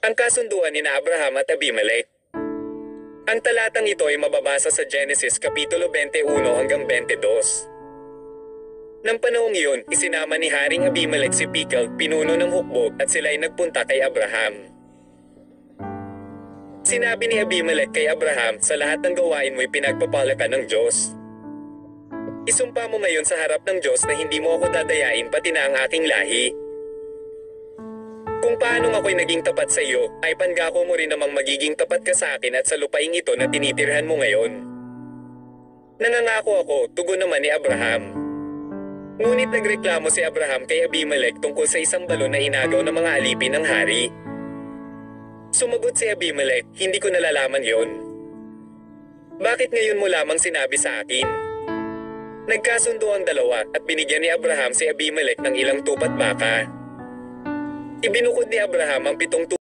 Ang kasunduan ni Abraham at Abimelech. Ang talatang ito ay mababasa sa Genesis Kapitulo 21 hanggang 22. Nang panahong iyon, isinama ni Haring Abimelech si Pical, pinuno ng hukbo, at sila ay nagpunta kay Abraham. Sinabi ni Abimelech kay Abraham, sa lahat ng gawain mo'y pinagpapala ka ng Diyos. Isumpa mo ngayon sa harap ng Diyos na hindi mo ako dadayain pati na ang aking lahi. Kung paanong ako'y naging tapat sa iyo, ay pangako mo rin namang magiging tapat ka sa akin at sa lupaing ito na tinitirhan mo ngayon. Nangangako ako, tugon naman ni Abraham. Ngunit nagreklamo si Abraham kay Abimelech tungkol sa isang balon na inagaw ng mga alipin ng hari. Sumagot si Abimelech, hindi ko nalalaman yon. Bakit ngayon mo lamang sinabi sa akin? Nagkasundo ang dalawa at binigyan ni Abraham si Abimelech ng ilang tupat baka. Ibinukod ni Abraham ang 7